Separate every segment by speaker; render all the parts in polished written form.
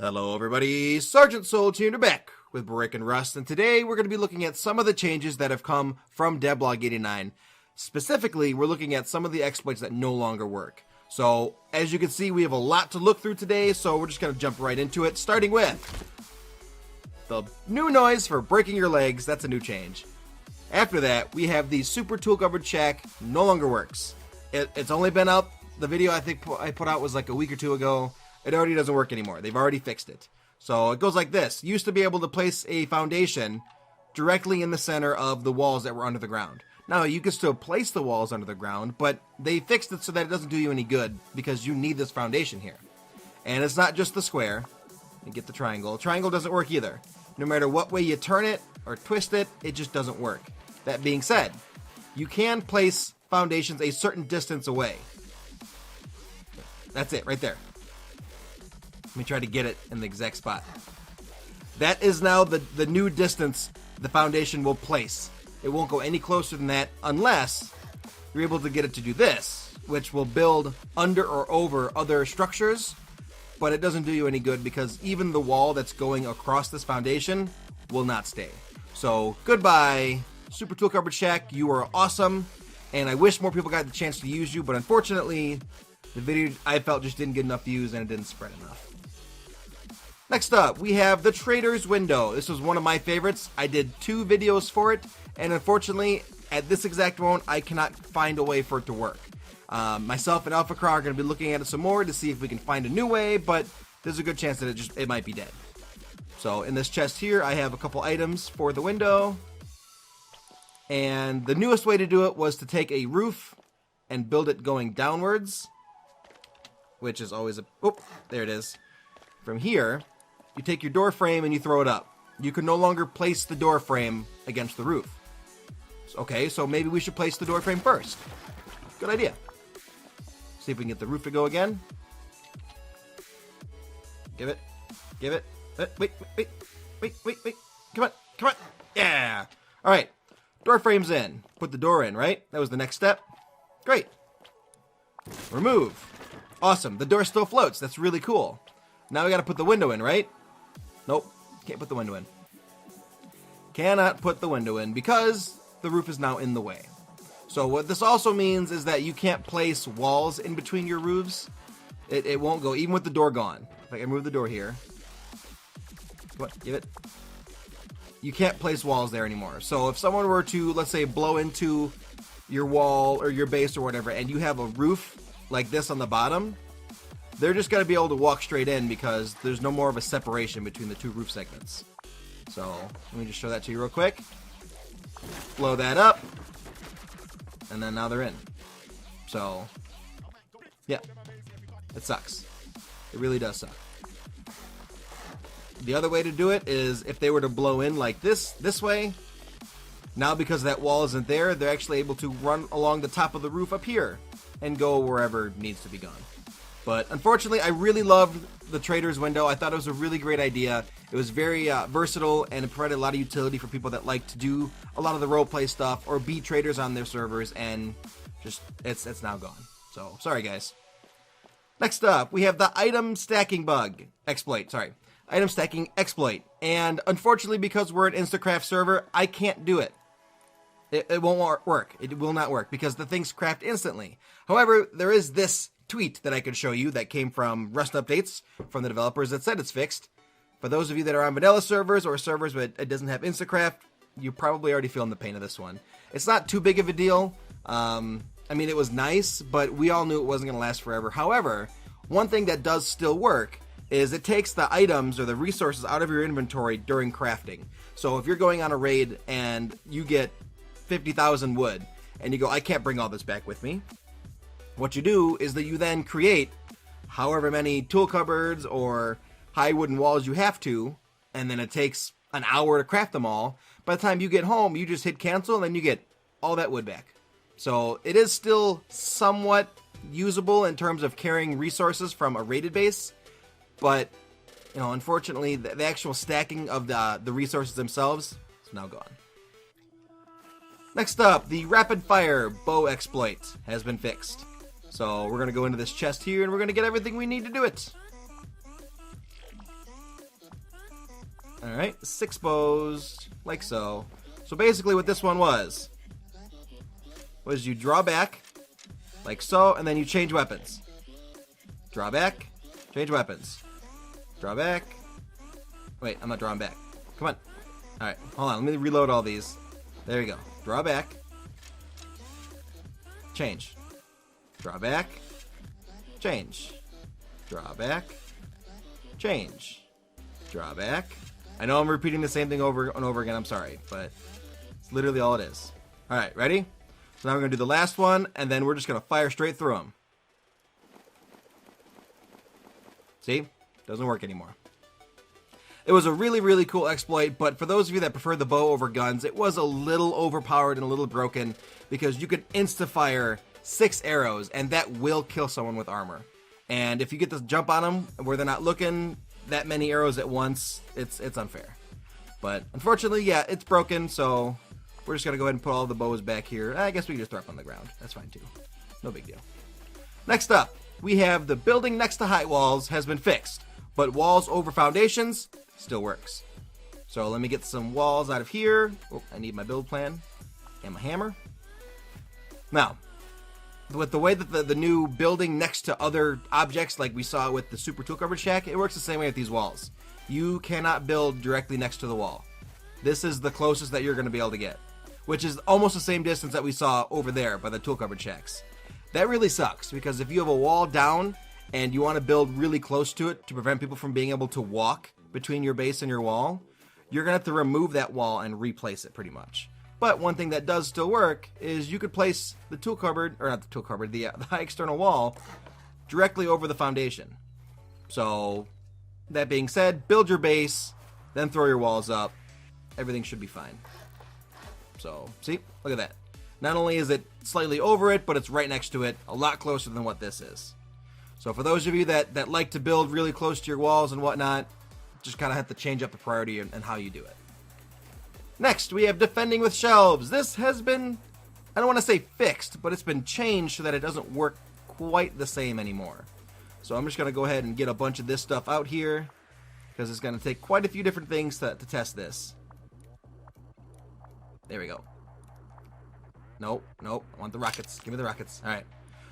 Speaker 1: Hello everybody, Sergeant Soul Tuner back with Brick and Rust, and today we're going to be looking at some of the changes that have come from DevBlog 89. Specifically, we're looking at some of the exploits that no longer work. So, as you can see, we have a lot to look through today, so we're just going to jump right into it, starting with the new noise for breaking your legs. That's a new change. After that, we have the Super Tool Cupboard Shack, no longer works. It's only been out, the video I think I put out was like a week or two ago. It already doesn't work anymore. They've already fixed it. So it goes like this. You used to be able to place a foundation directly in the center of the walls that were under the ground. Now, you can still place the walls under the ground, but they fixed it so that it doesn't do you any good because you need this foundation here. And it's not just the square. You get the triangle. Triangle doesn't work either. No matter what way you turn it or twist it, it just doesn't work. That being said, you can place foundations a certain distance away. That's it, right there. Let me try to get it in the exact spot. That is now the new distance the foundation will place. It won't go any closer than that unless you're able to get it to do this, which will build under or over other structures, but it doesn't do you any good because even the wall that's going across this foundation will not stay. So, goodbye, Super Tool Cupboard Shack. You are awesome, and I wish more people got the chance to use you, but unfortunately, the video I felt just didn't get enough views and it didn't spread enough. Next up, we have the Trader's Window. This was one of my favorites. I did 2 videos for it, and unfortunately, at this exact moment, I cannot find a way for it to work. Myself and Alpha Crow are going to be looking at it some more to see if we can find a new way, but there's a good chance that it might be dead. So in this chest here, I have a couple items for the window, and the newest way to do it was to take a roof and build it going downwards, which is always oh, there it is. From here, you take your door frame and you throw it up. You can no longer place the door frame against the roof. Okay, so maybe we should place the door frame first. Good idea. See if we can get the roof to go again. Give it. Wait. Come on. Yeah. All right. Door frame's in. Put the door in, right? That was the next step. Great. Remove. Awesome. The door still floats. That's really cool. Now we got to put the window in, right? Nope. Can't put the window in. Cannot put the window in because the roof is now in the way. So what this also means is that you can't place walls in between your roofs. It won't go, even with the door gone. If I can move the door here. What? Give it. You can't place walls there anymore. So if someone were to, let's say, blow into your wall or your base or whatever, and you have a roof like this on the bottom, they're just going to be able to walk straight in because there's no more of a separation between the 2 roof segments. So let me just show that to you real quick. Blow that up. And then now they're in. So, yeah. It sucks. It really does suck. The other way to do it is if they were to blow in like this way, now because that wall isn't there, they're actually able to run along the top of the roof up here and go wherever needs to be gone. But unfortunately, I really loved the Trader's Window. I thought it was a really great idea. It was very versatile, and it provided a lot of utility for people that like to do a lot of the roleplay stuff or be traders on their servers, and just it's now gone. So, sorry guys. Next up, we have the Item Stacking Exploit. Item Stacking Exploit. And unfortunately, because we're an Instacraft server, I can't do it. It won't work. It will not work because the things craft instantly. However, there is this tweet that I could show you that came from Rust updates from the developers that said it's fixed. For those of you that are on vanilla servers or servers but it doesn't have Instacraft, you're probably already feeling the pain of this one. It's not too big of a deal. I mean, it was nice, but we all knew it wasn't going to last forever. However, one thing that does still work is it takes the items or the resources out of your inventory during crafting. So if you're going on a raid and you get 50,000 wood and you go, I can't bring all this back with me. What you do is that you then create however many tool cupboards or high wooden walls you have to, and then it takes an hour to craft them all. By the time you get home, you just hit cancel, and then you get all that wood back. So it is still somewhat usable in terms of carrying resources from a raided base, but unfortunately, the actual stacking of the resources themselves is now gone. Next up, the Rapid Fire Bow Exploit has been fixed. So we're going to go into this chest here and we're going to get everything we need to do it. Alright, 6 bows, like so. So basically what this one was you draw back, like so, and then you change weapons. Draw back, change weapons. Draw back. Wait, I'm not drawing back. Come on. Alright, hold on, let me reload all these. There you go. Draw back. Change. Draw back. Change. Draw back. Change. Draw back. I know I'm repeating the same thing over and over again, I'm sorry, but it's literally all it is. Alright, ready? So now we're going to do the last one, and then we're just going to fire straight through them. See? Doesn't work anymore. It was a really, really cool exploit, but for those of you that prefer the bow over guns, it was a little overpowered and a little broken, because you could insta-fire 6 arrows, and that will kill someone with armor. And if you get to jump on them where they're not looking, that many arrows at once, it's unfair. But unfortunately, yeah, it's broken, so we're just going to go ahead and put all the bows back here. I guess we can just throw up on the ground. That's fine, too. No big deal. Next up, we have the building next to height walls has been fixed, but walls over foundations still works. So let me get some walls out of here. Oh, I need my build plan and my hammer. Now, with the way that the new building next to other objects, like we saw with the Super Tool Cupboard Shack, it works the same way with these walls. You cannot build directly next to the wall. This is the closest that you're going to be able to get, which is almost the same distance that we saw over there by the Tool Cupboard Shacks. That really sucks, because if you have a wall down and you want to build really close to it to prevent people from being able to walk between your base and your wall, you're going to have to remove that wall and replace it pretty much. But one thing that does still work is you could place the tool cupboard, or not the tool cupboard, the high external wall directly over the foundation. So, that being said, build your base, then throw your walls up. Everything should be fine. So, see? Look at that. Not only is it slightly over it, but it's right next to it, a lot closer than what this is. So for those of you that like to build really close to your walls and whatnot, just kind of have to change up the priority and how you do it. Next, we have defending with shelves. This has been, I don't want to say fixed, but it's been changed so that it doesn't work quite the same anymore. So I'm just going to go ahead and get a bunch of this stuff out here, because it's going to take quite a few different things to test this. There we go. Nope, nope, I want the rockets. Give me the rockets. Alright.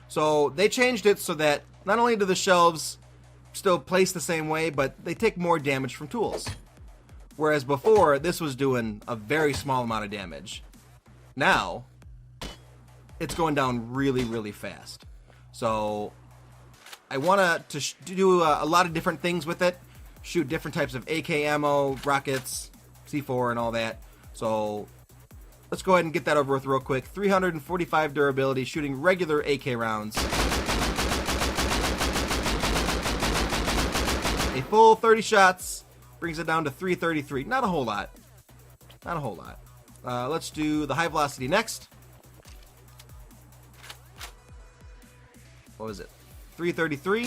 Speaker 1: So they changed it so that not only do the shelves still place the same way, but they take more damage from tools. Whereas before, this was doing a very small amount of damage. Now, it's going down really, really fast. So I want to do a lot of different things with it. Shoot different types of AK ammo, rockets, C4, and all that. So let's go ahead and get that over with real quick. 345 durability, shooting regular AK rounds. A full 30 shots brings it down to 333. Not a whole lot. Not a whole lot. Let's do the high velocity next. What was it? 333.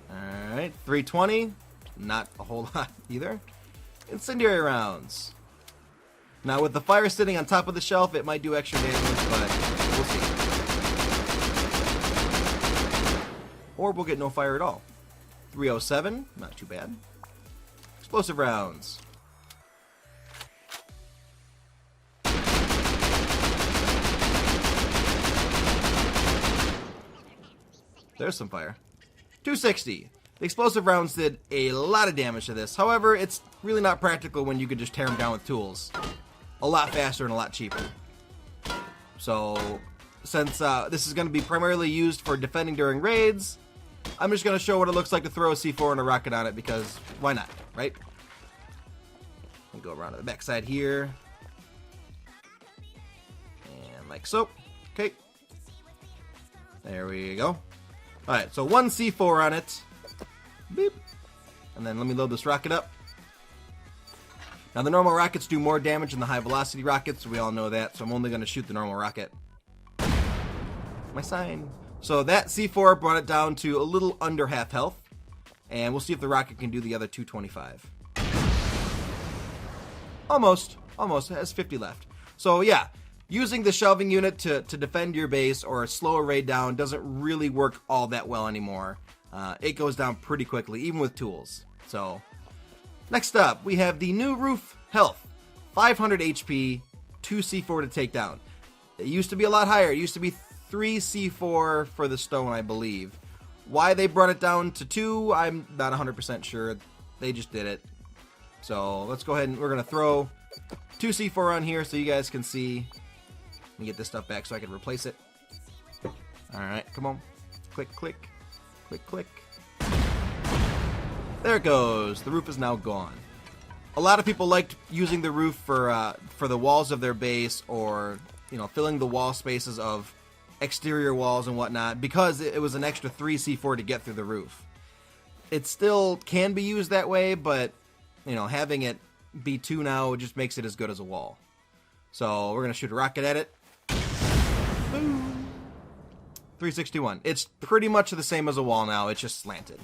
Speaker 1: Alright, 320. Not a whole lot either. Incendiary rounds. Now with the fire sitting on top of the shelf, it might do extra damage, but we'll see. Or we'll get no fire at all. 307, not too bad. Explosive rounds. There's some fire. 260. The explosive rounds did a lot of damage to this. However, it's really not practical when you could just tear them down with tools. A lot faster and a lot cheaper. So, since this is going to be primarily used for defending during raids, I'm just going to show what it looks like to throw a C4 and a rocket on it, because why not, right? I'll go around to the back side here. And like so. Okay. There we go. Alright, so one C4 on it. Beep. And then let me load this rocket up. Now the normal rockets do more damage than the high velocity rockets, we all know that, so I'm only going to shoot the normal rocket. My sign. So that C4 brought it down to a little under half health, and we'll see if the rocket can do the other 225. Almost. It has 50 left. So yeah, using the shelving unit to defend your base or slow a raid down doesn't really work all that well anymore. it goes down pretty quickly, even with tools. So, next up, we have the new roof health. 500 HP, 2 C4 to take down. It used to be a lot higher. It used to be 3 C4 for the stone, I believe. Why they brought it down to 2, I'm not 100% sure. They just did it. So let's go ahead and we're going to throw 2 C4 on here so you guys can see. Let me get this stuff back so I can replace it. Alright, come on. Click, click. Click, click. There it goes. The roof is now gone. A lot of people liked using the roof for the walls of their base, or filling the wall spaces of exterior walls and whatnot, because it was an extra 3 C4 to get through the roof. It still can be used that way, but having it be 2 now just makes it as good as a wall. So we're gonna shoot a rocket at it. Boom. 361. It's pretty much the same as a wall now. It's just slanted.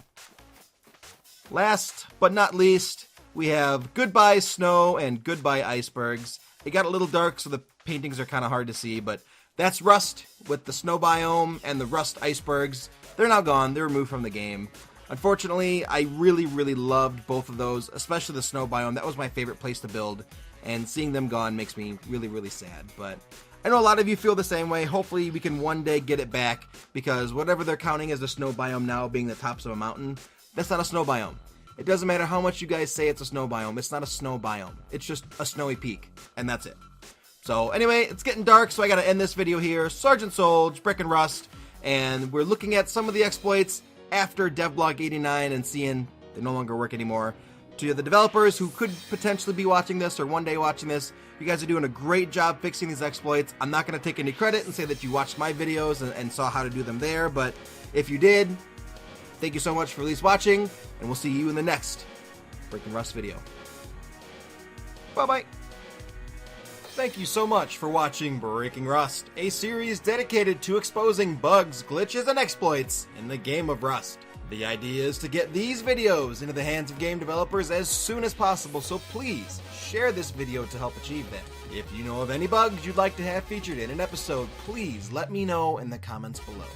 Speaker 1: Last but not least, we have Goodbye Snow and Goodbye Icebergs. It got a little dark, so the paintings are kind of hard to see, but that's Rust with the snow biome and the Rust icebergs. They're now gone. They're removed from the game. Unfortunately, I really, really loved both of those, especially the snow biome. That was my favorite place to build, and seeing them gone makes me really, really sad. But I know a lot of you feel the same way. Hopefully, we can one day get it back, because whatever they're counting as a snow biome now, being the tops of a mountain, that's not a snow biome. It doesn't matter how much you guys say it's a snow biome. It's not a snow biome. It's just a snowy peak, and that's it. So anyway, it's getting dark, so I gotta end this video here. Sergeant Solge, Brick and Rust, and we're looking at some of the exploits after DevBlog 89 and seeing they no longer work anymore. To the developers who could potentially be watching this or one day watching this, you guys are doing a great job fixing these exploits. I'm not going to take any credit and say that you watched my videos and saw how to do them there, but if you did, thank you so much for at least watching, and we'll see you in the next Brick and Rust video. Bye-bye. Thank you so much for watching Breaking Rust, a series dedicated to exposing bugs, glitches, and exploits in the game of Rust. The idea is to get these videos into the hands of game developers as soon as possible, so please share this video to help achieve that. If you know of any bugs you'd like to have featured in an episode, please let me know in the comments below.